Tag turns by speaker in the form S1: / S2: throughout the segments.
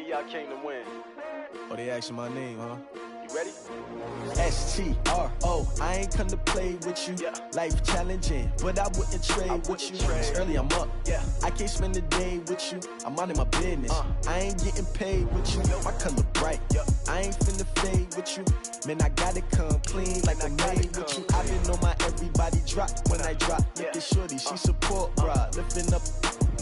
S1: y'all came to win.
S2: Oh, they asking my name, huh?
S1: You ready?
S2: S-T-R-O, I ain't come to play with you.
S1: Yeah.
S2: Life challenging, but I wouldn't trade with you. It's early, I'm up.
S1: Yeah.
S2: I can't spend the day with you. I'm minding my business. I ain't getting paid with you. My color bright. I ain't finna fade with you. Man, I gotta come clean like I'm made with you. I been on my everybody drop when I drop. Look at shorty, she support, bruh. Lifting up,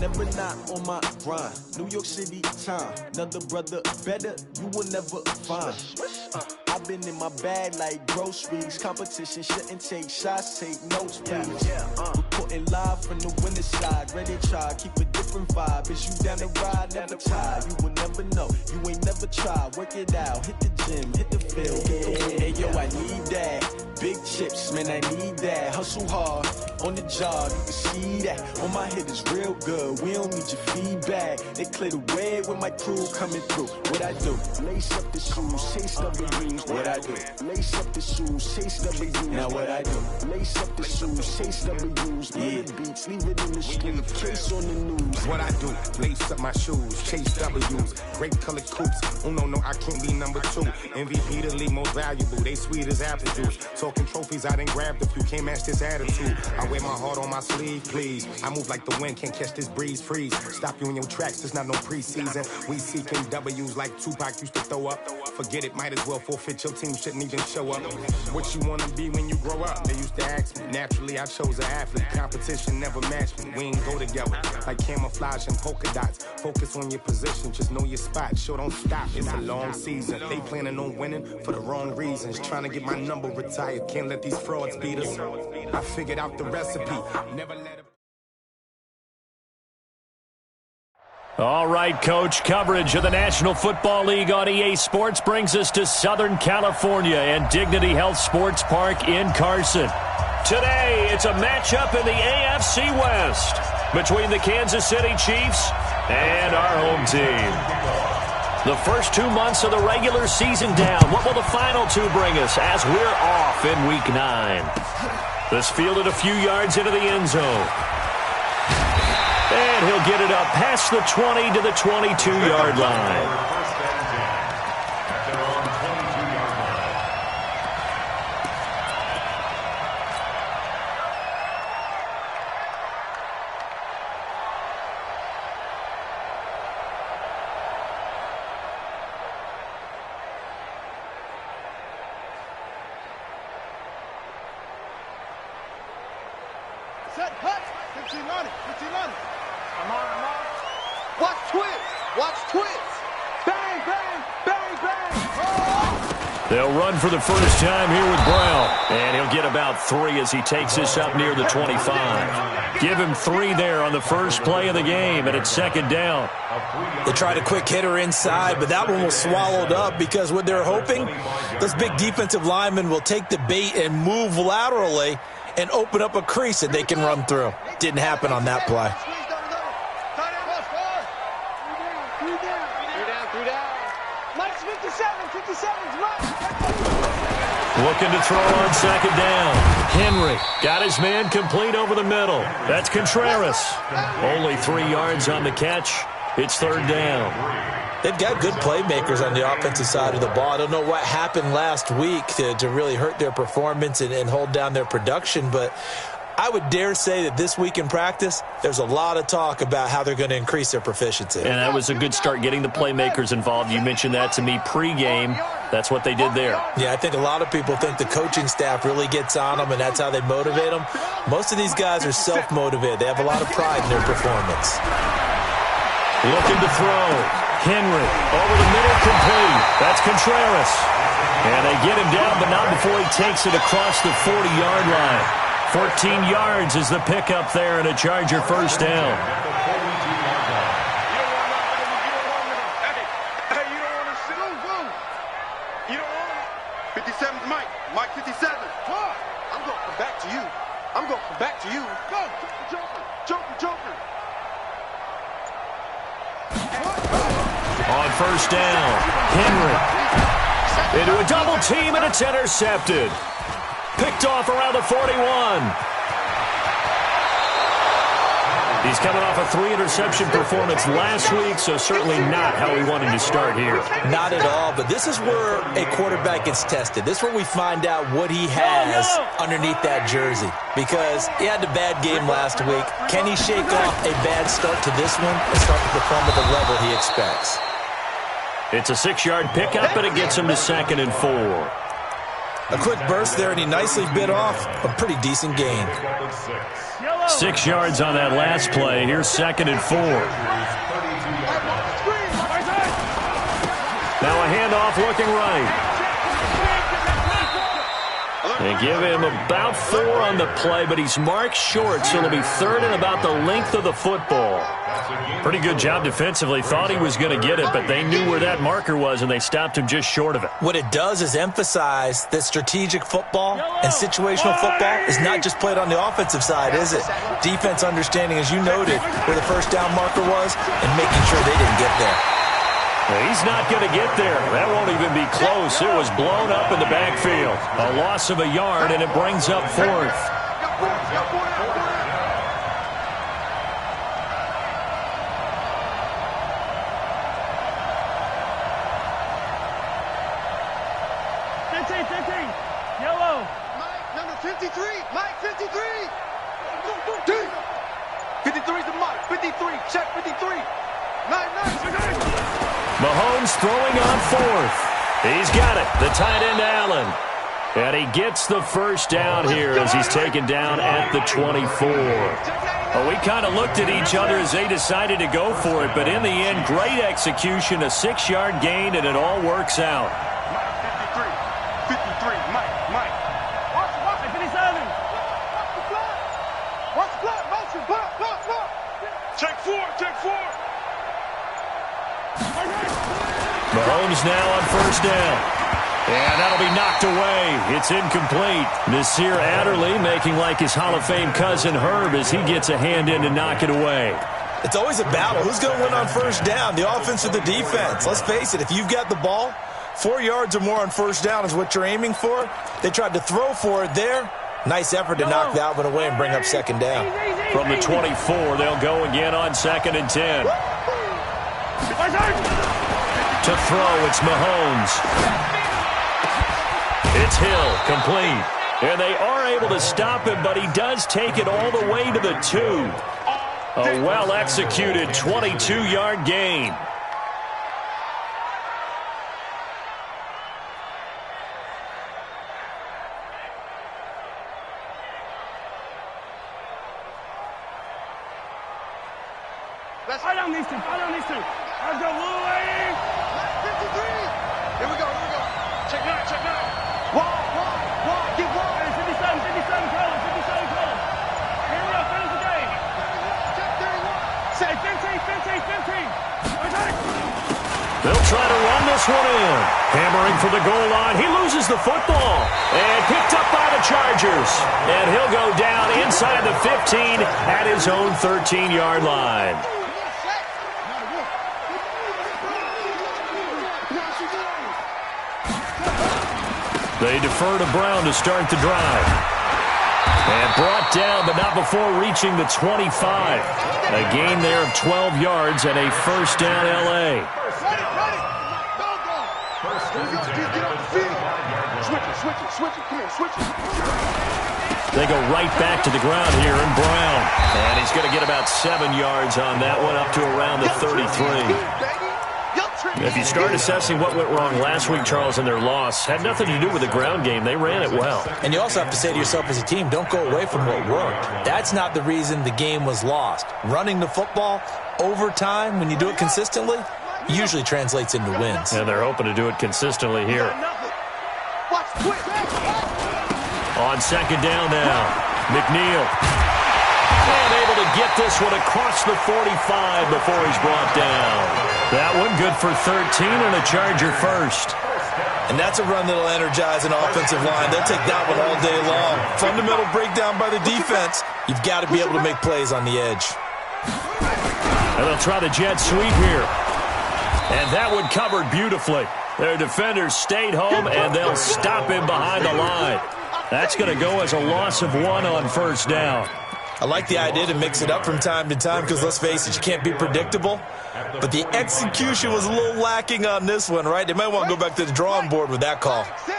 S2: never not on my grind. New York City time. Another brother better, you will never find. I've been in my bag like groceries. Competition shouldn't take shots, take notes, please. Reporting live from the winning side. Ready to try, keep a different vibe. Is you down the ride, never tired. You will never know, you ain't never tried. Work it out, hit the gym, hit the field. Hey yo, I need that. Big chips, man, I need that. Hustle hard, on the job, you can see that. On my head is real good, we don't need your feedback. They clear the way when my crew coming through. What I do? Lace up the shoes, chase W's. What I do? Lace up the shoes, chase W's. Now what I do? Lace up the shoes, chase W's. Yeah, beats, leave it in the street, case on the news.
S3: What I do? Lace up my shoes, chase W's. Great colored coops. Oh no, I can't be number 2. MVP the league most valuable. They sweet as apple juice. Talking trophies, I done grabbed a few. Can't match this attitude. I wear my heart on my sleeve, please. I move like the wind, can't catch this breeze. Freeze. Stop you in your tracks. There's not no preseason. We seeking W's like Tupac used to throw up. Forget it, might as well forfeit. Your team shouldn't even show up. What you wanna be when you grow up? They used to ask me. Naturally, I chose an athlete. Competition never matched me. We ain't go together like camouflage and polka dots. Focus on your position, just know your spot. Sure, don't stop. It's a long season. They planning on winning for the wrong reasons. Trying to get my number retired. Can't let these frauds beat us. I figured out the recipe. Never let it.
S4: All right, Coach, coverage of the National Football League on EA Sports brings us to Southern California and Dignity Health Sports Park in Carson. Today, it's a matchup in the AFC West between the Kansas City Chiefs and our home team. The first 2 months of the regular season down. What will the final 2 bring us as we're off in Week 9? This fielded a few yards into the end zone. And he'll get it up past the 20 to the 22-yard line.
S5: Set, cut, 15 on it, 15 on it. I'm on. Watch twist. Bang, bang, bang, bang. Oh!
S4: They'll run for the first time here with Brown. And he'll get about 3 as he takes this up near the 25. Give him 3 there on the first play of the game, and it's second down.
S6: They tried a quick hitter inside, but that one was swallowed up because what they're hoping, those big defensive linemen will take the bait and move laterally and open up a crease that they can run through. Didn't happen on that play.
S4: Looking to throw on second down. Henry got his man complete over the middle. That's Contreras. Only 3 yards on the catch. It's third down.
S6: They've got good playmakers on the offensive side of the ball. I don't know what happened last week to really hurt their performance and hold down their production, but I would dare say that this week in practice, there's a lot of talk about how they're going to increase their proficiency.
S4: And that was a good start getting the playmakers involved. You mentioned that to me pregame. That's what they did there.
S6: Yeah, I think a lot of people think the coaching staff really gets on them, and that's how they motivate them. Most of these guys are self-motivated. They have a lot of pride in their performance.
S4: Looking to throw. Henry over the middle, complete. That's Contreras. And they get him down, but not before he takes it across the 40-yard line. 14 yards is the pickup there and a Charger first down.
S5: Hey, you don't want to sit. You don't want to. 57's Mike. Mike 57. I'm going to come back to you. Go, Joker.
S4: On first down, Henry into a double team, and it's intercepted. Picked off around the 41. He's coming off a 3-interception performance last week, so certainly not how he wanted to start here.
S6: Not at all, but this is where a quarterback gets tested. This is where we find out what he has underneath that jersey, because he had a bad game last week. Can he shake off a bad start to this one and start to perform at the level he expects?
S4: It's a 6-yard pickup, and it gets him to 2nd and 4.
S6: A quick burst there, and he nicely bit off a pretty decent gain.
S4: 6 yards on that last play. Here's 2nd and 4. Now a handoff looking right. They give him about 4 on the play, but he's marked short, so it'll be 3rd and about the length of the football. Pretty good job defensively. Thought he was going to get it, but they knew where that marker was, and they stopped him just short of it.
S6: What it does is emphasize that strategic football and situational football is not just played on the offensive side, is it? Defense understanding, as you noted, where the first down marker was and making sure they didn't get there.
S4: He's not going to get there. That won't even be close. It was blown up in the backfield. A loss of a yard, and it brings up 4th.
S5: Yellow. Mike, number 53. Mike, 53. 53 is the Mike. 53. Check 53. 9.
S4: Mahomes throwing on 4th. He's got it. The tight end, Allen. And he gets the first down here as he's taken down at the 24. Well, we kind of looked at each other as they decided to go for it, but in the end, great execution, a 6-yard gain, and it all works out.
S5: 53, Mike. Watch it, 57. Watch the clock, motion, block. Check 4.
S4: Mahomes now on 1st down. And that'll be knocked away. It's incomplete. Nasir Adderley making like his Hall of Fame cousin Herb as he gets a hand in to knock it away.
S6: It's always a battle. Who's going to win on 1st down, the offense or the defense? Let's face it, if you've got the ball, 4 yards or more on 1st down is what you're aiming for. They tried to throw for it there. Nice effort to knock that one away and bring up 2nd down.
S4: From the 24, they'll go again on 2nd and 10. To throw, it's Mahomes. It's Hill, complete. And they are able to stop him, but he does take it all the way to the 2. A well-executed 22-yard gain.
S5: I don't need to. Let's go, Louis. 53. Here we go. Check 9. Wall. Get wall. 57 colors. Here we go, finish the game. Check 31. Say 15.
S4: They'll try to run this one in. Hammering for the goal line. He loses the football. And picked up by the Chargers. And he'll go down inside the 15 at his own 13-yard line. They defer to Brown to start the drive. And brought down, but not before reaching the 25. A gain there of 12 yards and a 1st down L.A. They go right back to the ground here in Brown. And he's going to get about 7 yards on that one, up to around the 33. If you start assessing what went wrong last week, Charles, in their loss, had nothing to do with the ground game. They ran it well.
S6: And you also have to say to yourself as a team, don't go away from what worked. That's not the reason the game was lost. Running the football over time, when you do it consistently, usually translates into wins.
S4: And they're hoping to do it consistently here. On 2nd down now, McNeil. And able to get this one across the 45 before he's brought down. That one good for 13 and a Charger first.
S6: And that's a run that'll energize an offensive line. They'll take that one all day long. Fundamental breakdown by the defense. You've got to be able to make plays on the edge.
S4: And they'll try the jet sweep here. And that one covered beautifully. Their defenders stayed home, and they'll stop him behind the line. That's going to go as a loss of 1 on 1st down.
S6: I like the idea to mix it up from time to time because, let's face it, you can't be predictable. But the execution was a little lacking on this one, right? They might want to go back to the drawing board with that call.
S5: Let's go.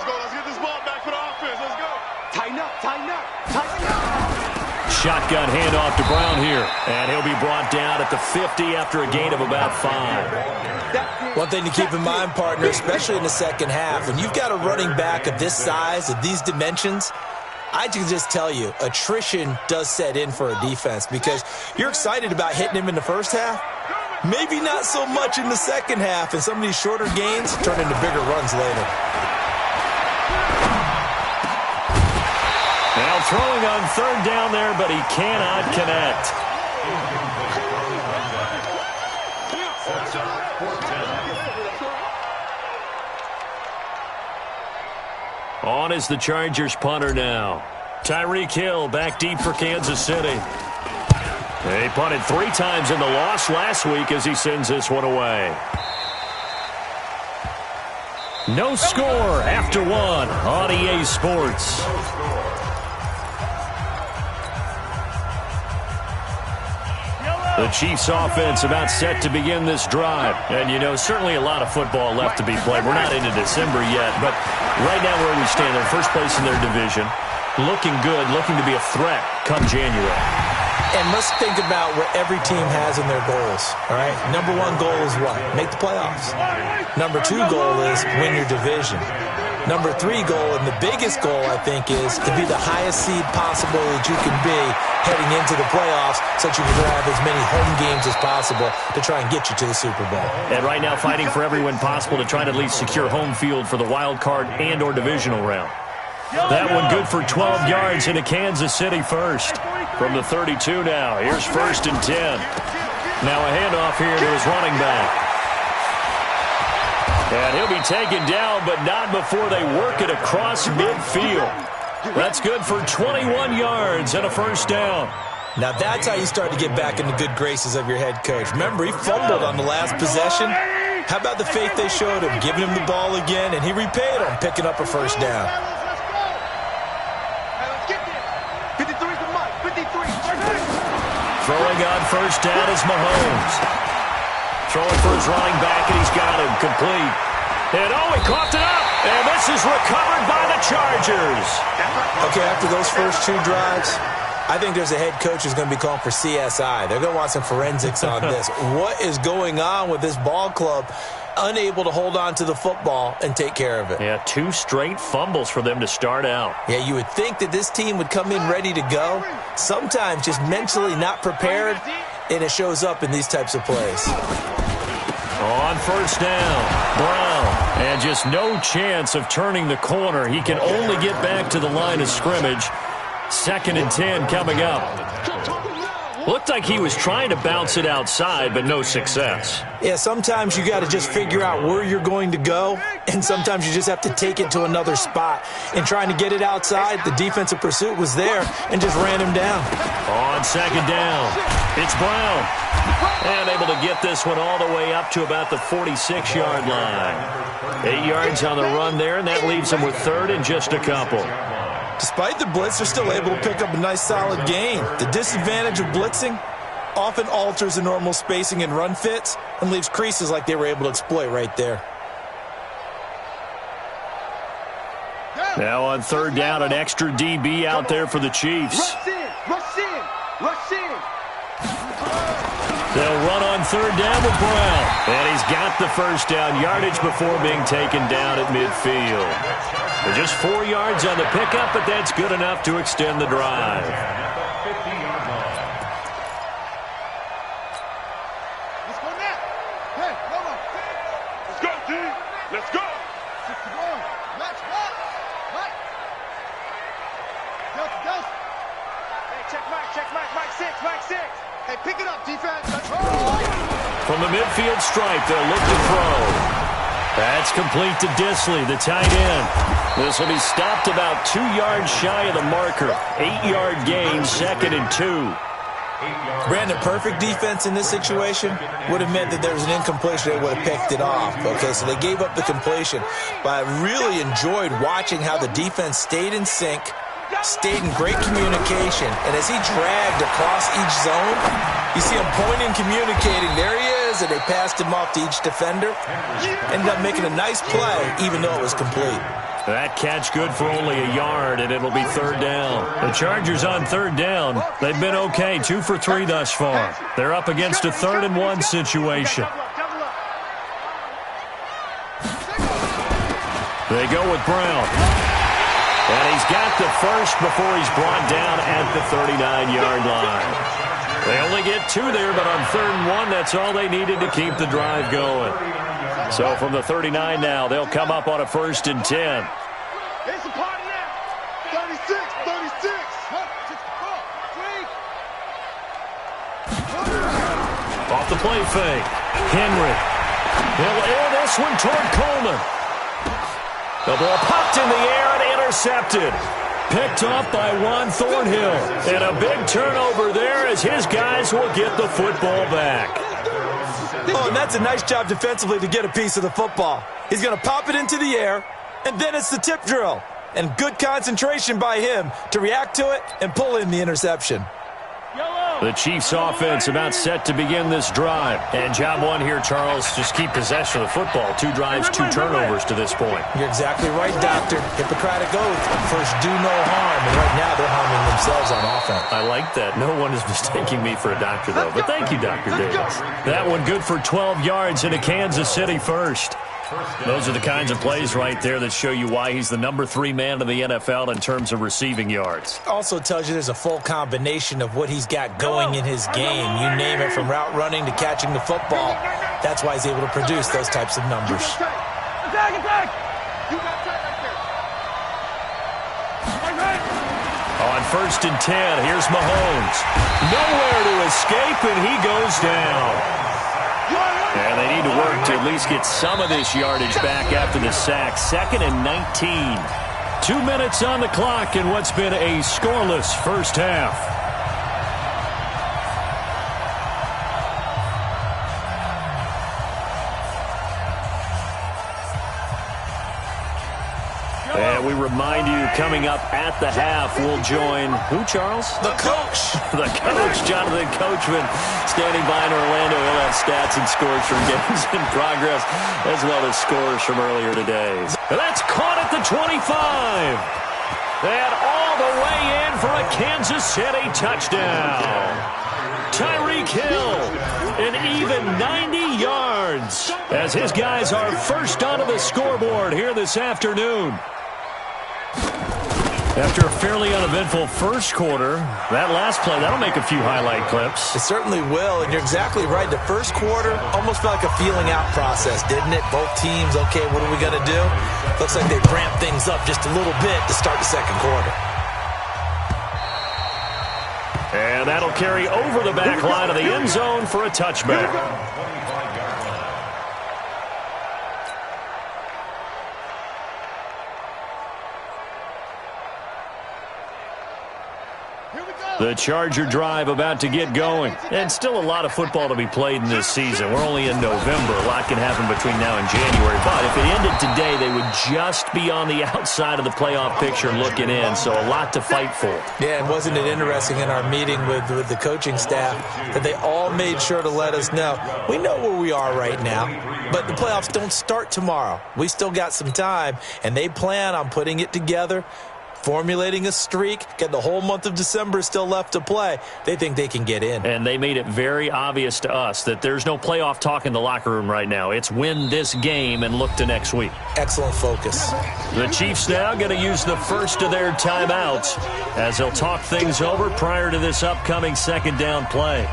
S5: Let's get this ball back for the offense. Let's go. Tighten up, tighten up, tighten up.
S4: Shotgun handoff to Brown here. And he'll be brought down at the 50 after a gain of about 5.
S6: One thing to keep in mind, partner, especially in the second half, when you've got a running back of this size, of these dimensions, I can just tell you, attrition does set in for a defense because you're excited about hitting him in the first half. Maybe not so much in the second half, and some of these shorter gains turn into bigger runs later.
S4: Now throwing on third down there, but he cannot connect. On is the Chargers punter now. Tyreek Hill back deep for Kansas City. They punted 3 times in the loss last week as he sends this one away. No score after 1 on EA Sports. The Chiefs offense about set to begin this drive. And, you know, certainly a lot of football left to be played. We're not into December yet, but right now where we stand, they're first place in their division. Looking good, looking to be a threat come January.
S6: And let's think about what every team has in their goals, all right? Number 1 goal is what? Make the playoffs. Number 2 goal is win your division. Number 3 goal, and the biggest goal, I think, is to be the highest seed possible that you can be heading into the playoffs so that you can have as many home games as possible to try and get you to the Super Bowl.
S4: And right now fighting for every win possible to try to at least secure home field for the wild card and or divisional round. That one good for 12 yards into Kansas City first. From the 32 now, here's 1st and 10. Now a handoff here to his running back. And he'll be taken down, but not before they work it across midfield. That's good for 21 yards and a 1st down.
S6: Now that's how you start to get back in the good graces of your head coach. Remember, he fumbled on the last possession. How about the faith they showed him, giving him the ball again, and he repaid him, picking up a 1st down.
S4: Throwing on 1st down is Mahomes. Throwing for his running back, and he's got him complete. And he coughed it up. And this is recovered by the Chargers.
S6: Okay, after those first 2 drives, I think there's a head coach who's going to be calling for CSI. They're going to want some forensics on this. What is going on with this ball club? Unable to hold on to the football and take care of it.
S4: Yeah, 2 straight fumbles for them to start out.
S6: Yeah, you would think that this team would come in ready to go. Sometimes just mentally not prepared, and it shows up in these types of plays.
S4: On 1st down, Brown. And just no chance of turning the corner. He can only get back to the line of scrimmage. 2nd and 10 coming up. Looked like he was trying to bounce it outside, but no success.
S6: Yeah, sometimes you got to just figure out where you're going to go, and sometimes you just have to take it to another spot. And trying to get it outside, the defensive pursuit was there and just ran him down.
S4: On 2nd down, it's Brown. And able to get this one all the way up to about the 46-yard line. 8 yards on the run there, and that leaves him with 3rd and just a couple.
S6: Despite the blitz, they're still able to pick up a nice solid gain. The disadvantage of blitzing often alters the normal spacing and run fits and leaves creases like they were able to exploit right there.
S4: Now on 3rd down, an extra DB out there for the Chiefs.
S5: Rush in, rush in, rush in.
S4: They'll run on 3rd down with Brown. And he's got the 1st down yardage before being taken down at midfield. Just 4 yards on the pickup, but that's good enough to extend the drive.
S5: Let's go now. Hey, come on. Let's go, D. Let's go. 61. Match, match. Mike. Delta. Hey, check Mike. Mike 6, Mike 6. Hey, pick it up, defense.
S4: From the midfield stripe, they'll look to throw. That's complete to Disley, the tight end. This will be stopped about 2 yards shy of the marker. 8-yard gain, 2nd and 2.
S6: Brandon, perfect defense in this situation would have meant that there was an incompletion. They would have picked it off. Okay, so they gave up the completion. But I really enjoyed watching how the defense stayed in sync stayed in great communication, and as he dragged across each zone, you see him pointing, communicating. There he is, and they passed him off to each defender. Ended up making a nice play, even though it was complete.
S4: That catch good for only a yard, and it'll be third down. The Chargers on third down. They've been okay, 2 for 3 thus far. They're up against a 3rd and 1 situation. They go with Brown. And he's got the first before he's brought down at the 39-yard line. They only get 2 there, but on 3rd and 1, that's all they needed to keep the drive going. So from the 39 now, they'll come up on a 1st and 10.
S5: It's a party now. 36, 36.
S4: Off the play fake. Henry. He'll air this one toward Coleman. The ball popped in the air and intercepted. Picked off by Juan Thornhill. And a big turnover there as his guys will get the football back.
S6: Oh, and that's a nice job defensively to get a piece of the football. He's going to pop it into the air, and then it's the tip drill. And good concentration by him to react to it and pull in the interception.
S4: The Chiefs offense about set to begin this drive. And job one here, Charles, just keep possession of the football. 2 drives, 2 turnovers to this point.
S6: You're exactly right, Doctor. Hippocratic oath. First, do no harm. And right now, they're harming themselves on offense.
S4: I like that. No one is mistaking me for a doctor, though. But thank you, Dr. Davis. That one good for 12 yards into Kansas City first. Those are the kinds of plays right there that show you why he's the number 3 man in the NFL in terms of receiving yards.
S6: Also tells you there's a full combination of what he's got going in his game. You name it, from route running to catching the football. That's why he's able to produce those types of numbers.
S4: On 1st and 10, here's Mahomes. Nowhere to escape, and he goes down. And they need to work to at least get some of this yardage back after the sack. 2nd and 19. 2 minutes on the clock in what's been a scoreless first half. And we remind you, coming up at the half, we'll join who, Charles?
S6: The coach.
S4: The coach, Jonathan Coachman, standing by in Orlando. He'll have stats and scores from games in progress, as well as scores from earlier today. And that's caught at the 25. And all the way in for a Kansas City touchdown. Tyreek Hill, an even 90 yards, as his guys are first onto the scoreboard here this afternoon. After a fairly uneventful first quarter, that last play, that'll make a few highlight clips.
S6: It certainly will, and you're exactly right. The first quarter almost felt like a feeling out process, didn't it? Both teams, okay, what are we going to do? Looks like they ramped things up just a little bit to start the second quarter.
S4: And that'll carry over the back line of the end zone for a touchback. The Charger drive about to get going. And still a lot of football to be played in this season. We're only in November. A lot can happen between now and January. But if it ended today, they would just be on the outside of the playoff picture looking in. So a lot to fight for.
S6: Yeah, and wasn't it interesting in our meeting with the coaching staff that they all made sure to let us know, we know where we are right now, but the playoffs don't start tomorrow. We still got some time, and they plan on putting it together, formulating a streak, getting the whole month of December still left to play. They think they can get in.
S4: And they made it very obvious to us that there's no playoff talk in the locker room right now. It's win this game and look to next week.
S6: Excellent focus.
S4: The Chiefs now going to use the first of their timeouts as they'll talk things over prior to this upcoming second down play.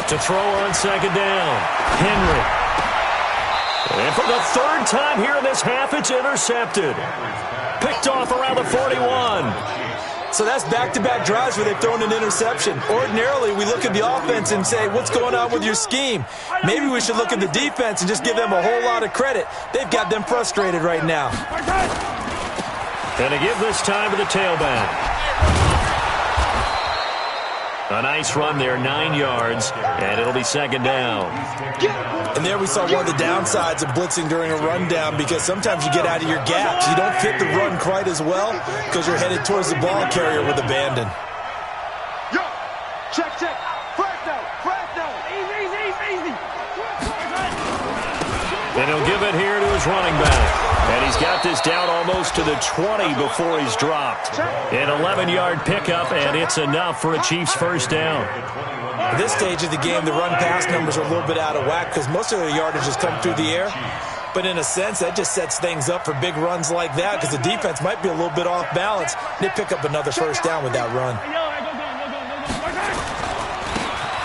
S4: To throw on second down, Henry. And for the third time here in this half, it's intercepted. Picked off around the 41.
S6: So that's back-to-back drives where they've thrown an interception. Ordinarily, we look at the offense and say, what's going on with your scheme? Maybe we should look at the defense and just give them a whole lot of credit. They've got them frustrated right now.
S4: And to give this time to the tailback. A nice run there, 9 yards, and it'll be second down.
S6: And there we saw one of the downsides of blitzing during a rundown, because sometimes you get out of your gaps. You don't fit the run quite as well because you're headed towards the ball carrier with abandon.
S5: Yo, check. Fresh down. Easy.
S4: And he'll give it here to his running back. And he's got this down almost to the 20 before he's dropped. An 11-yard pickup, and it's enough for a Chiefs first down.
S6: At this stage of the game, the run-pass numbers are a little bit out of whack because most of the yardage has come through the air. But in a sense, that just sets things up for big runs like that because the defense might be a little bit off balance. They pick up another first down with that run.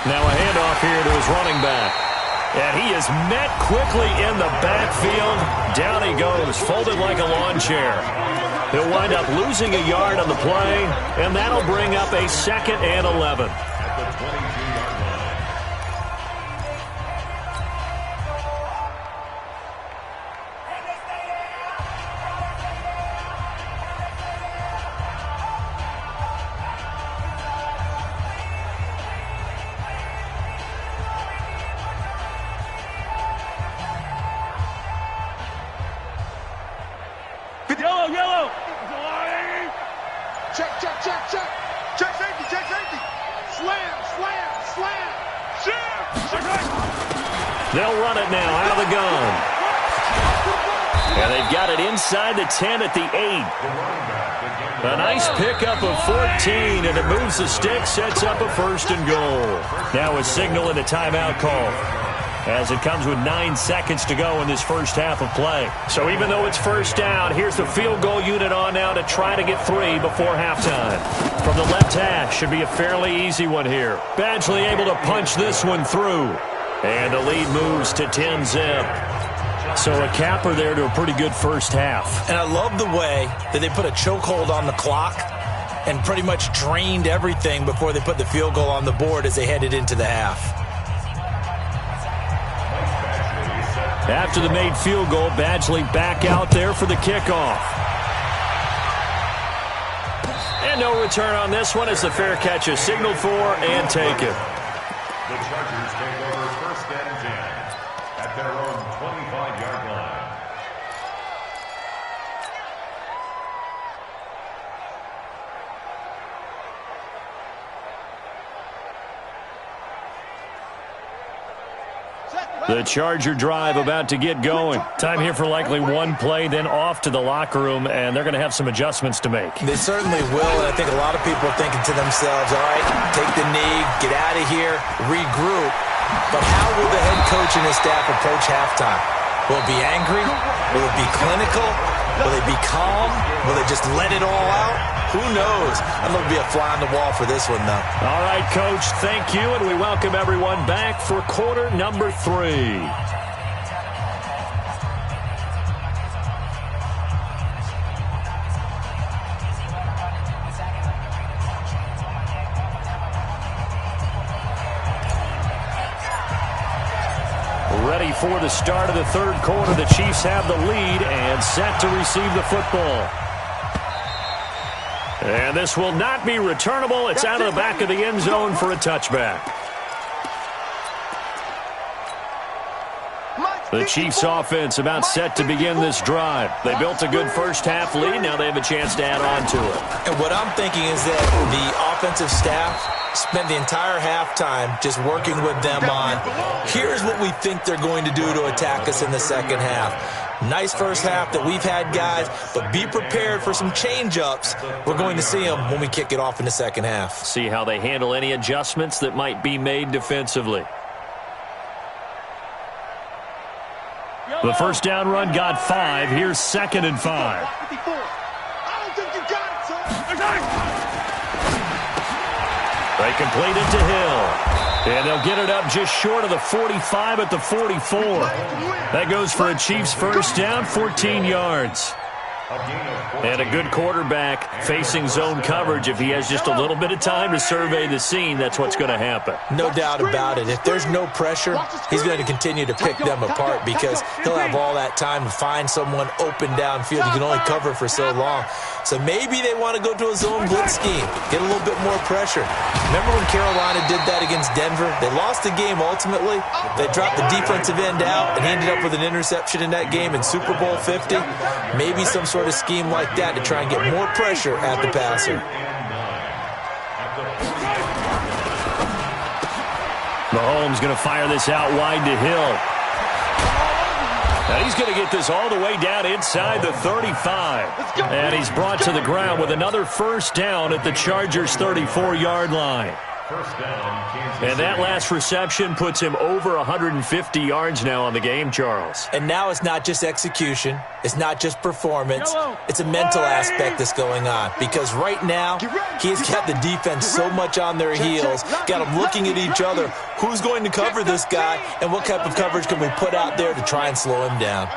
S4: Now a handoff here to his running back. And he is met quickly in the backfield. Down he goes, folded like a lawn chair. He'll wind up losing a yard on the play, and that'll bring up a 2nd and 11.
S5: Yellow. Check. Check safety. Slam.
S4: They'll run it now out of the gun. And they've got it inside the 10 at the 8. A nice pickup of 14, and it moves the stick, sets up a 1st and goal. Now a signal and a timeout call, as it comes with 9 seconds to go in this first half of play. So even though it's first down, here's the field goal unit on now to try to get 3 before halftime. From the left hash, should be a fairly easy one here. Badgley able to punch this one through. And the lead moves to 10-zip. So a capper there to a pretty good first half.
S6: And I love the way that they put a chokehold on the clock and pretty much drained everything before they put the field goal on the board as they headed into the half.
S4: After the made field goal, Badgley back out there for the kickoff. And no return on this one as the fair catch is signaled for and taken.
S1: The Chargers take over 1st and 10 at their own 25-yard line.
S4: The Charger drive about to get going. Time here for likely one play, then off to the locker room, and they're going to have some adjustments to make.
S6: They certainly will, and I think a lot of people are thinking to themselves, all right, take the knee, get out of here, regroup. But how will the head coach and his staff approach halftime? Will it be angry? Will it be clinical? Will they be calm? Will they just let it all out? Who knows? I'm going to be a fly on the wall for this one, though.
S4: All right, Coach, thank you, and we welcome everyone back for quarter number 3. Ready for the start of the 3rd quarter. The Chiefs have the lead and set to receive the football. And this will not be returnable. It's out of the back of the end zone for a touchback. The Chiefs offense about set to begin this drive. They built a good first half lead. Now they have a chance to add on to it.
S6: And what I'm thinking is that the offensive staff spent the entire halftime just working with them on, here's what we think they're going to do to attack us in the second half. Nice first half that we've had, guys, but be prepared for some change-ups. We're going to see them when we kick it off in the second half.
S4: See how they handle any adjustments that might be made defensively. The first down run got 5. Here's 2nd and 5.
S5: I don't think you got it, son.
S4: They complete it to Hill. And they'll get it up just short of the 45 at the 44. That goes for a Chiefs first down, 14 yards. And a good quarterback facing zone coverage. If he has just a little bit of time to survey the scene, that's what's going to happen.
S6: No doubt about it. If there's no pressure, he's going to continue to pick them apart because he'll have all that time to find someone open downfield. You can only cover for so long. So maybe they want to go to a zone blitz scheme, get a little bit more pressure. Remember when Carolina did that against Denver? They lost the game ultimately. They dropped the defensive end out, and he ended up with an interception in that game in Super Bowl 50. Maybe some sort of scheme like that to try and get more pressure at the passer.
S4: Mahomes going to fire this out wide to Hill. Now he's going to get this all the way down inside the 35. And he's brought to the ground with another first down at the Chargers' 34-yard line. And that last reception puts him over 150 yards now on the game, Charles.
S6: And now it's not just execution. It's not just performance. It's a mental aspect that's going on. Because right now, he's got the defense so much on their heels, got them looking at each other. Who's going to cover this guy, and what type of coverage can we put out there to try and slow him down?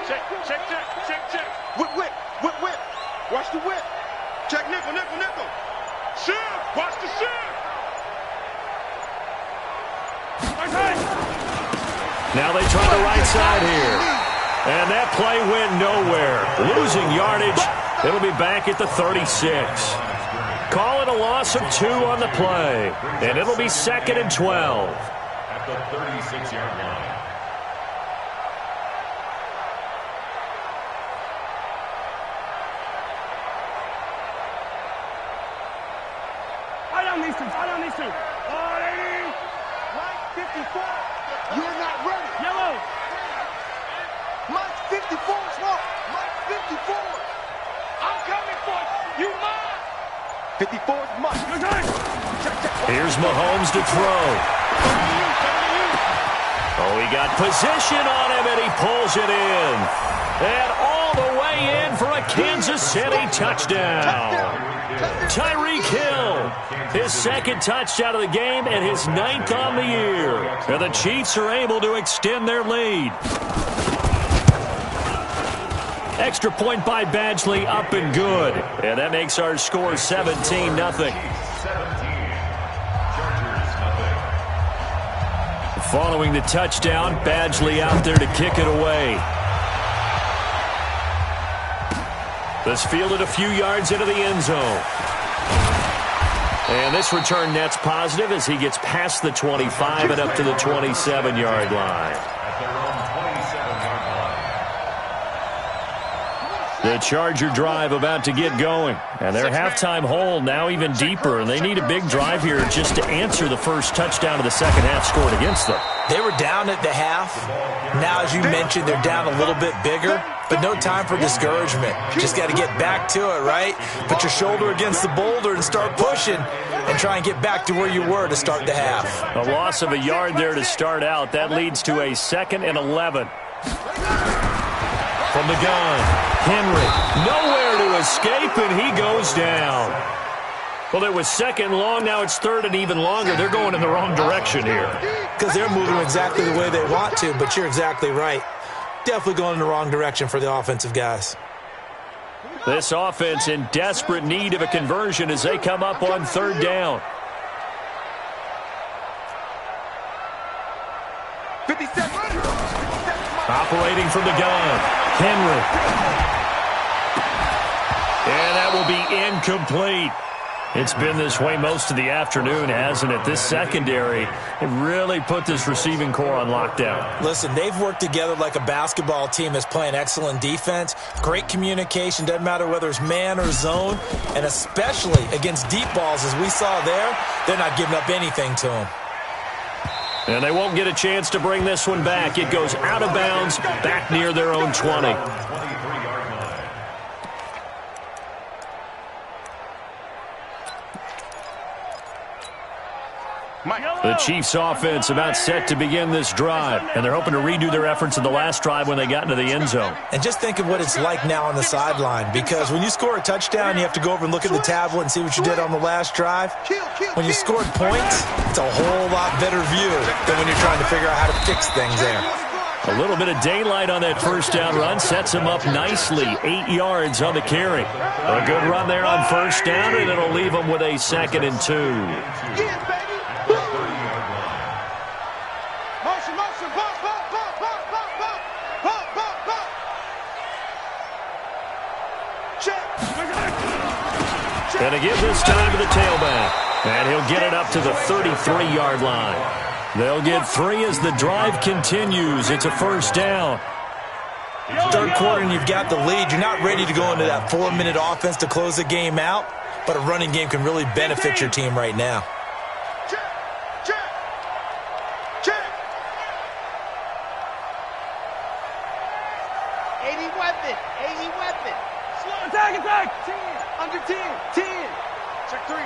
S5: Check. Whip. Watch the whip. Check nickel. Shift. Watch the shift.
S4: Now they try the right side here. And that play went nowhere. Losing yardage. It'll be back at the 36. Call it a loss of 2 on the play. And it'll be 2nd and 12.
S1: At the 36-yard line.
S5: I don't need to. Oh, lady. Mike 54. You're not ready. Yellow. Mike 54 is wrong. Mike 54. I'm coming for you. You mine. 54 is Mike.
S4: Here's Mahomes to throw. Oh, he got position on him, and he pulls it in. And all the way in for a Kansas City touchdown. Tyreek Hill, his 2nd touchdown of the game and his 9th on the year. And the Chiefs are able to extend their lead. Extra point by Badgley, up and good. And that makes our score 17-0. Following the touchdown, Badgley out there to kick it away. This fielded a few yards into the end zone. And this return net's positive as he gets past the 25 and up to the 27-yard line.
S1: At their own 27-yard line.
S4: The Charger drive about to get going. And their halftime hole now even deeper. And they need a big drive here just to answer the first touchdown of the second half scored against them.
S6: They were down at the half. Now, as you mentioned, they're down a little bit bigger. But no time for discouragement. Just got to get back to it, right? Put your shoulder against the boulder and start pushing and try and get back to where you were to start the half.
S4: A loss of a yard there to start out. That leads to a 2nd and 11. From the gun, Henry, nowhere to escape, and he goes down. Well, it was 2nd long. Now it's 3rd and even longer. They're going in the wrong direction here.
S6: Because they're moving exactly the way they want to, but you're exactly right. Definitely going in the wrong direction for the offensive guys.
S4: This offense in desperate need of a conversion as they come up on 3rd down.
S5: 57.
S4: Operating from the gun, Henry. And that will be incomplete. It's been this way most of the afternoon, hasn't it? This secondary, it really put this receiving core on lockdown.
S6: Listen, they've worked together like a basketball team that's playing excellent defense. Great communication, doesn't matter whether it's man or zone. And especially against deep balls, as we saw there, they're not giving up anything to them.
S4: And they won't get a chance to bring this one back. It goes out of bounds, back near their own 20. The Chiefs offense about set to begin this drive, and they're hoping to redo their efforts in the last drive when they got into the end zone.
S6: And just think of what it's like now on the sideline, because when you score a touchdown, you have to go over and look at the tablet and see what you did on the last drive. When you scored points, it's a whole lot better view than when you're trying to figure out how to fix things there.
S4: A little bit of daylight on that first down run sets him up nicely. 8 yards on the carry. A good run there on first down, and it'll leave him with a 2nd and 2. And again this time to the tailback. And he'll get it up to the 33-yard line. They'll get 3 as the drive continues. It's a first down.
S6: Third quarter and you've got the lead. You're not ready to go into that 4-minute offense to close the game out, but a running game can really benefit your team right now.
S5: Attack! 10, under 10, 10. Check three.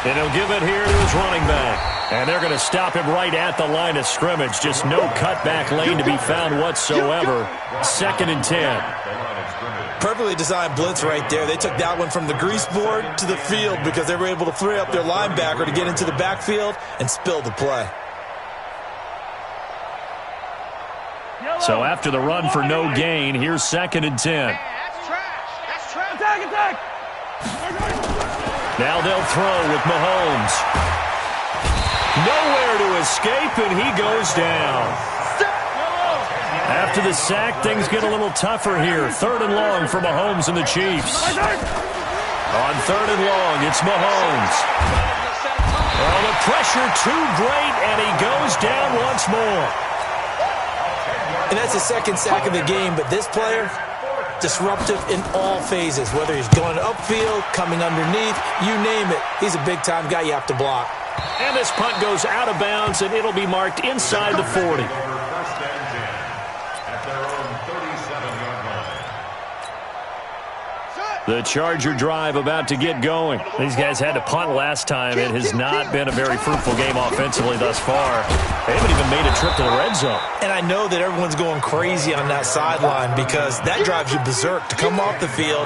S4: And he'll give it here to his running back. And they're going to stop him right at the line of scrimmage. Just no cutback lane to be found whatsoever. 2nd and 10.
S6: Perfectly designed blitz right there. They took that one from the grease board to the field because they were able to free up their linebacker to get into the backfield and spill the play.
S4: So after the run for no gain, here's 2nd and 10.
S5: That's trash. Attack!
S4: Now they'll throw with Mahomes. Nowhere to escape, and he goes down. After the sack, things get a little tougher here. 3rd and long for Mahomes and the Chiefs. On 3rd and long, it's Mahomes. Well, the pressure too great, and he goes down once more.
S6: And that's the 2nd sack of the game, but this player, disruptive in all phases, whether he's going upfield, coming underneath, you name it. He's a big-time guy you have to block.
S4: And this punt goes out of bounds, and it'll be marked inside the 40. The Charger drive about to get going. These guys had to punt last time. It has not been a very fruitful game offensively thus far. They haven't even made a trip to the red zone.
S6: And I know that everyone's going crazy on that sideline because that drives you berserk to come off the field,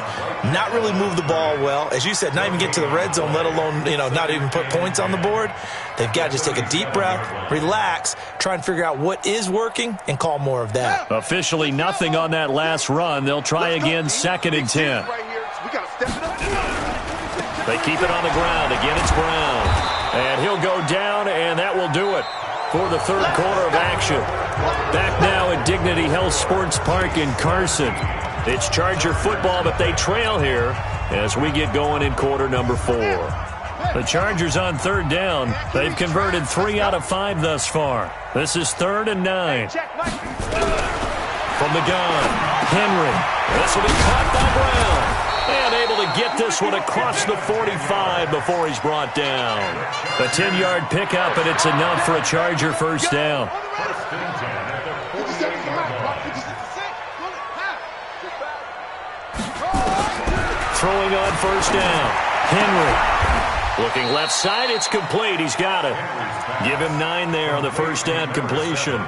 S6: not really move the ball well. As you said, not even get to the red zone, let alone, not even put points on the board. They've got to just take a deep breath, relax, try and figure out what is working, and call more of that.
S4: Officially nothing on that last run. They'll try again, 2nd and 10. They keep it on the ground. Again, it's Brown. And he'll go down, and that will do it for the 3rd quarter of action. Back now at Dignity Health Sports Park in Carson. It's Charger football, but they trail here as we get going in quarter number 4. The Chargers on 3rd down. They've converted 3 out of 5 thus far. This is 3rd and 9. From the gun, Henry. This will be caught by Brown. And able to get this one across the 45 before he's brought down. A 10-yard pickup, and it's enough for a Charger first down. Throwing on first down. Henry. Looking left side, it's complete. He's got it. Give him 9 there on the first down completion.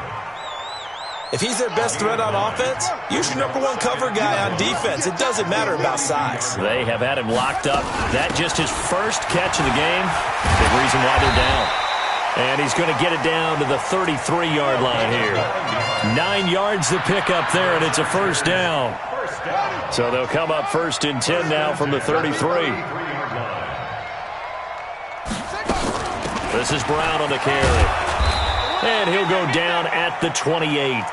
S6: If he's their best threat on offense, use your #1 cover guy on defense. It doesn't matter about size.
S4: They have had him locked up. That just his first catch of the game. Big reason why they're down. And he's going to get it down to the 33-yard line here. 9 yards to pick up there, and it's a first down. So they'll come up 1st and 10 now from the 33. This is Brown on the carry. And he'll go down at the 28.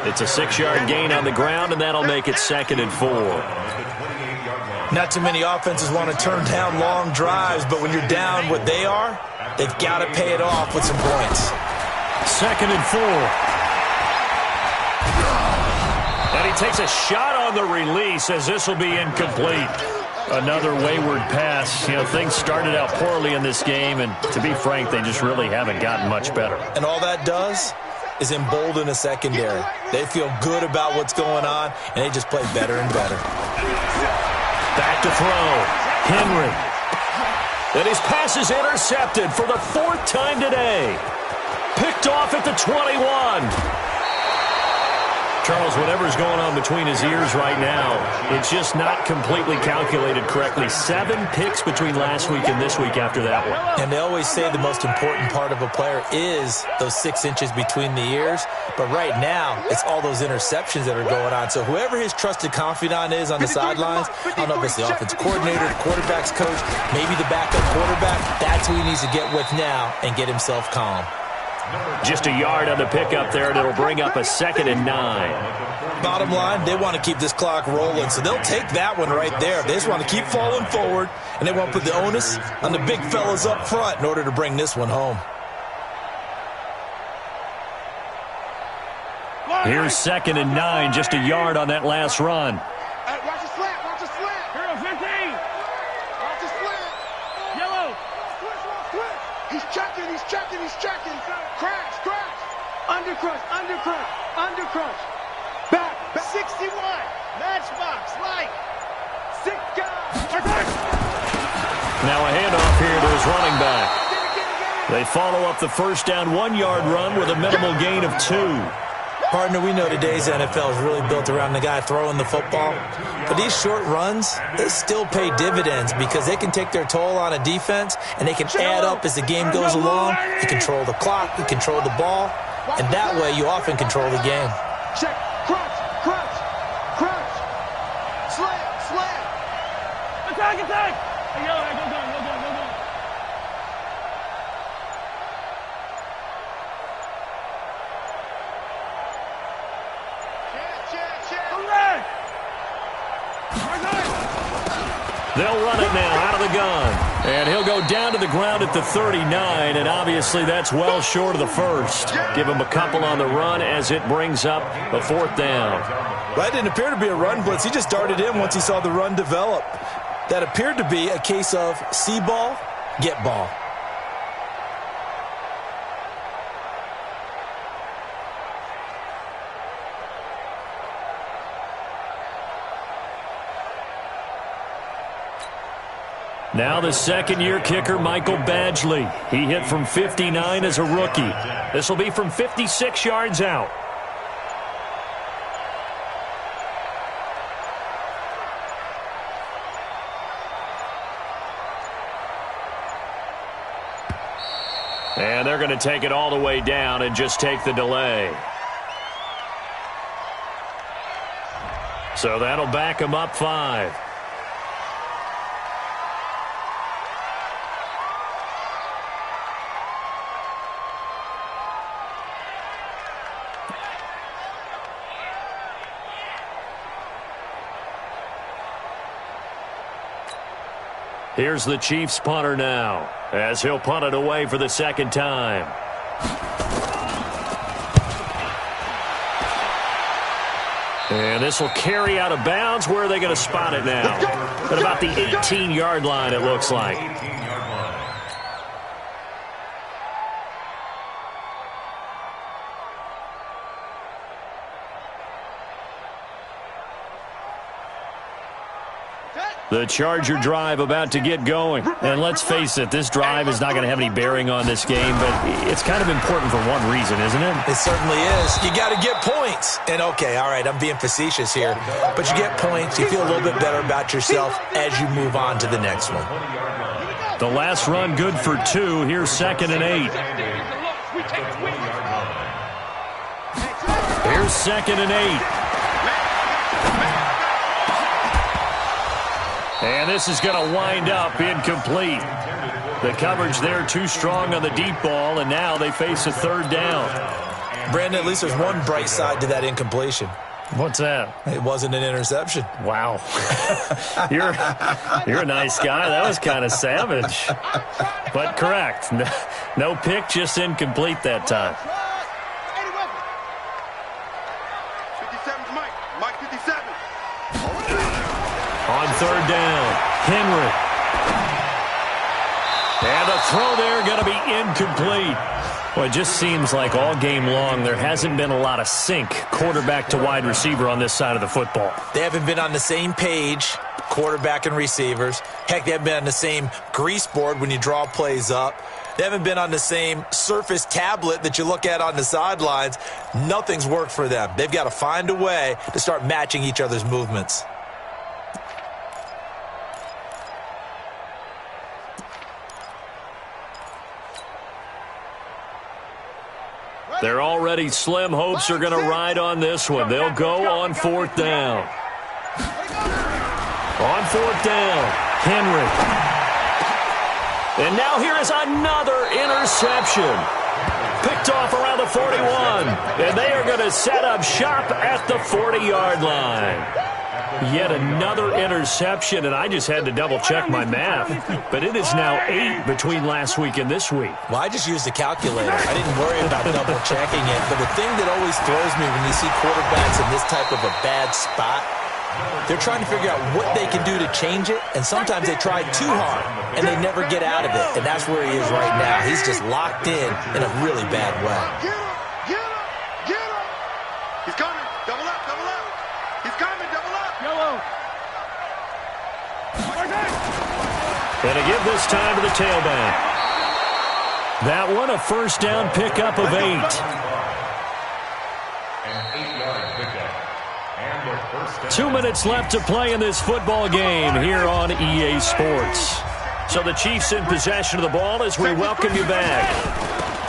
S4: It's a 6-yard gain on the ground, and that'll make it 2nd and 4.
S6: Not too many offenses want to turn down long drives, but when you're down what they are, they've got to pay it off with some points.
S4: 2nd and 4. And he takes a shot on the release as this will be incomplete. Another wayward pass. Things started out poorly in this game, and to be frank, they just really haven't gotten much better.
S6: And all that does is embolden a secondary. They feel good about what's going on, and they just play better and better.
S4: Back to throw. Henry. And his pass is intercepted for the 4th time today. Picked off at the 21. Charles, whatever's going on between his ears right now, it's just not completely calculated correctly. 7 picks between last week and this week after that one.
S6: And they always say the most important part of a player is those 6 inches between the ears. But right now, it's all those interceptions that are going on. So whoever his trusted confidant is on the sidelines, I don't know if it's the offensive coordinator, the quarterback's coach, maybe the backup quarterback, that's who he needs to get with now and get himself calm.
S4: Just a yard on the pickup there, and it'll bring up a 2nd and 9.
S6: Bottom line, they want to keep this clock rolling, so they'll take that one right there. They just want to keep falling forward, and they want to put the onus on the big fellas up front in order to bring this one home.
S4: Here's 2nd and 9, just a yard on that last run.
S5: Watch the slant, watch the slant. Hero 15. Watch the slant. Yellow. Switch. He's checking. Crash. Undercrush. Back. 61. Matchbox, light. 6 guys.
S4: Now a handoff here to his running back. They follow up the first down 1-yard run with a minimal gain of 2.
S6: Partner, we know today's NFL is really built around the guy throwing the football. But these short runs, they still pay dividends because they can take their toll on a defense and they can add up as the game goes along. You control the clock, you control the ball, and that way you often control the game.
S5: Check. Crunch. Slam. Attack. Hey, go.
S4: They'll run it now out of the gun. And he'll go down to the ground at the 39, and obviously that's well short of the first. Give him a couple on the run as it brings up the 4th down.
S6: Well, that didn't appear to be a run blitz. He just darted in once he saw the run develop. That appeared to be a case of see ball, get ball.
S4: Now the second-year kicker, Michael Badgley. He hit from 59 as a rookie. This will be from 56 yards out. And they're going to take it all the way down and just take the delay. So that'll back them up 5. Here's the Chiefs punter now, as he'll punt it away for the 2nd time. And this will carry out of bounds. Where are they going to spot it now? At about the 18-yard line, it looks like. The Charger drive about to get going. And let's face it, this drive is not going to have any bearing on this game, but it's kind of important for one reason, isn't it?
S6: It certainly is. You got to get points. And, okay, all right, I'm being facetious here. But you get points, you feel a little bit better about yourself as you move on to the next one.
S4: The last run good for 2. Here's 2nd and 8. Here's 2nd and 8. And this is going to wind up incomplete. The coverage there too strong on the deep ball, and now they face a 3rd down.
S6: Brandon, at least there's one bright side to that incompletion.
S4: What's that?
S6: It wasn't an interception.
S4: Wow. You're a nice guy. That was kind of savage. But correct. No pick, just incomplete that time.
S5: 57's Mike 57.
S4: On 3rd down, Henry. And the throw there going to be incomplete. Well, it just seems like all game long there hasn't been a lot of sync quarterback to wide receiver on this side of the football.
S6: They haven't been on the same page, quarterback and receivers. Heck, they haven't been on the same grease board when you draw plays up. They haven't been on the same Surface tablet that you look at on the sidelines. Nothing's worked for them. They've got to find a way to start matching each other's movements.
S4: Their already slim hopes are going to ride on this one. They'll go on 4th down. On 4th down, Henry. And now here is another interception. Picked off around the 41. And they are going to set up shop at the 40-yard line. Yet another interception, and I just had to double-check my math. But it is now 8 between last week and this week.
S6: Well, I just used a calculator. I didn't worry about double-checking it. But the thing that always throws me when you see quarterbacks in this type of a bad spot, they're trying to figure out what they can do to change it, and sometimes they try too hard, and they never get out of it. And that's where he is right now. He's just locked in a really bad way.
S5: Get him! Get him! Get him! He's coming! Double up! Double up! He's coming! Double up! Yellow!
S4: And to give this time to the tailback. That one, a first down pickup of 8.
S1: An 8-yard pickup. And a first down.
S4: 2 minutes left to play in this football game here on EA Sports. So the Chiefs in possession of the ball as we welcome you back.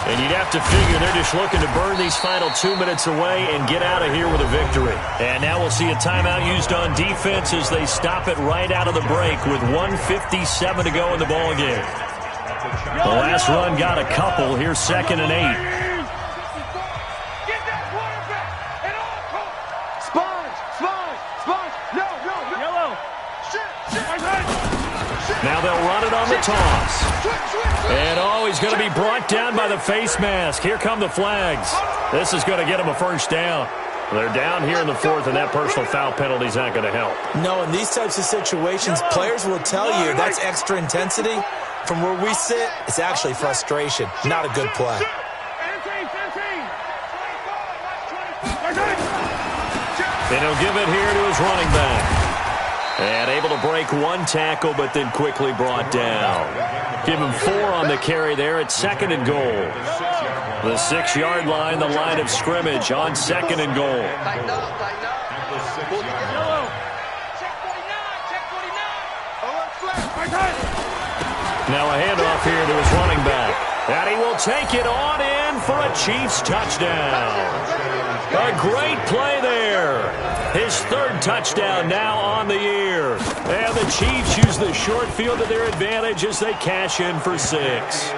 S4: And you'd have to figure they're just looking to burn these final 2 minutes away and get out of here with a victory. And now we'll see a timeout used on defense as they stop it right out of the break with 1:57 to go in the ball game. The last run got a couple. Here's 2nd and 8. Now they'll run it on the toss. And, he's going to be brought down by the face mask. Here come the flags. This is going to get them a first down. They're down here in the 4th, and that personal foul penalty is not going to help.
S6: No, in these types of situations, players will tell you that's extra intensity. From where we sit, it's actually frustration. Not a good play.
S4: And he'll give it here to his running back. And able to break one tackle, but then quickly brought down. Give him 4 on the carry there at 2nd and goal. The 6-yard line, the line of scrimmage on 2nd and goal. Now a handoff here to his running back. And he will take it on in for a Chiefs touchdown. A great play there. His 3rd touchdown now on the year. And the Chiefs use the short field to their advantage as they cash in for 6.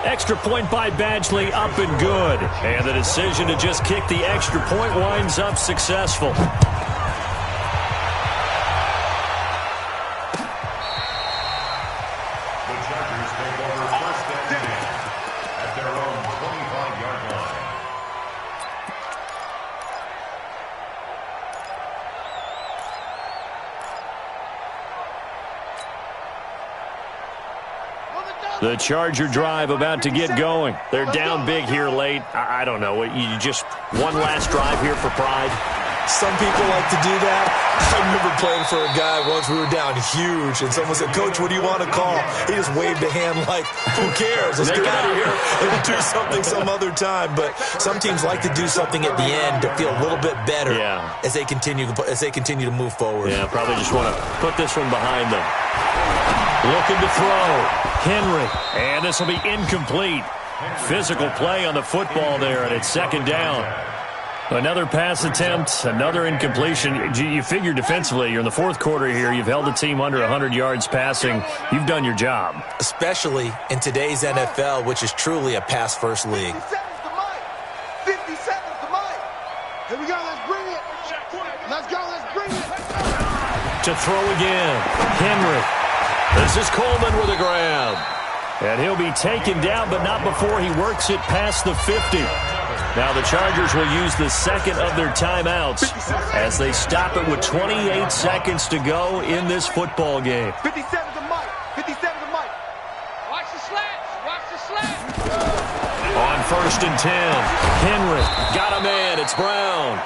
S4: Extra point by Badgley up and good. And the decision to just kick the extra point winds up successful. The Charger drive about to get going. They're down big here late. I don't know. You just one last drive here for pride.
S6: Some people like to do that. I remember playing for a guy once. We were down huge, and someone said, "Coach, what do you want to call?" He just waved a hand like, "Who cares? Let's get out of here and do something some other time." But some teams like to do something at the end to feel a little bit better as they continue to move forward.
S4: Yeah, probably just want to put this one behind them. Looking to throw. Henry. And this will be incomplete. Physical play on the football there, and it's 2nd down. Another pass attempt, another incompletion. You figure defensively, you're in the 4th quarter here. You've held the team under 100 yards passing. You've done your job.
S6: Especially in today's NFL, which is truly a pass-first league.
S5: 50 seconds to Mike. Here we go. Let's bring it. Let's go. Let's bring it.
S4: To throw again. Henry. This is Coleman with a grab. And he'll be taken down, but not before he works it past the 50. Now the Chargers will use the 2nd of their timeouts as they stop it with 28 seconds to go in this football game.
S5: 57 to Mike. 57 to Mike. Watch the slats. Watch the slats.
S4: On 1st and 10. Henry got a man. It's Brown.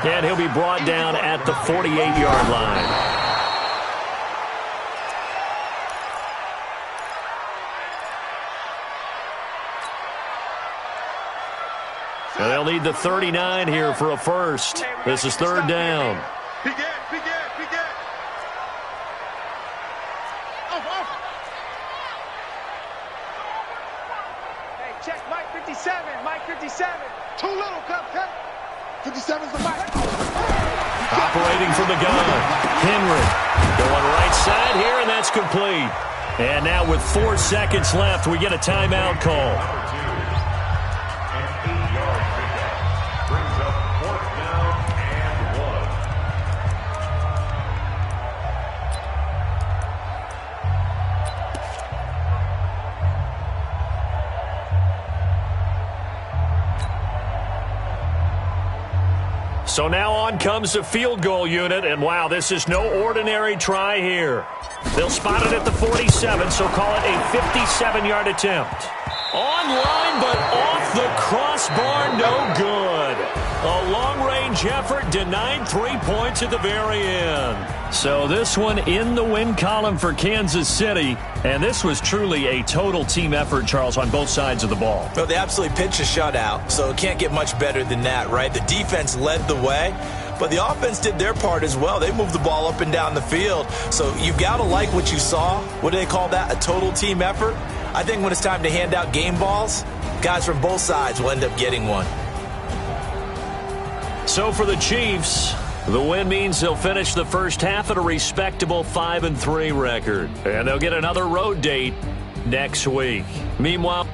S4: And he'll be brought down at the 48-yard line. They'll need the 39 here for a first. This is third down.
S5: Begin. Hey, check Mike 57. Too little, Cupcake. 57's the Mike.
S4: Operating from the gun. Henry going right side here, and that's complete. And now with 4 seconds left, we get a timeout call.
S1: An 8-yard pickup brings up 4th down and 1.
S4: So now on comes the field goal unit, and wow, this is no ordinary try here. They'll spot it at the 47, so call it a 57-yard attempt. Online, but off the crossbar, no good. A long-range effort denied 3 points at the very end. So this one in the win column for Kansas City, and this was truly a total team effort, Charles, on both sides of the ball.
S6: Well, they absolutely pitched a shutout, so it can't get much better than that, right? The defense led the way, but the offense did their part as well. They moved the ball up and down the field, so you've got to like what you saw. What do they call that? A total team effort? I think when it's time to hand out game balls, guys from both sides will end up getting one.
S4: So for the Chiefs, the win means they'll finish the first half at a respectable 5-3 record. And they'll get another road date next week. Meanwhile,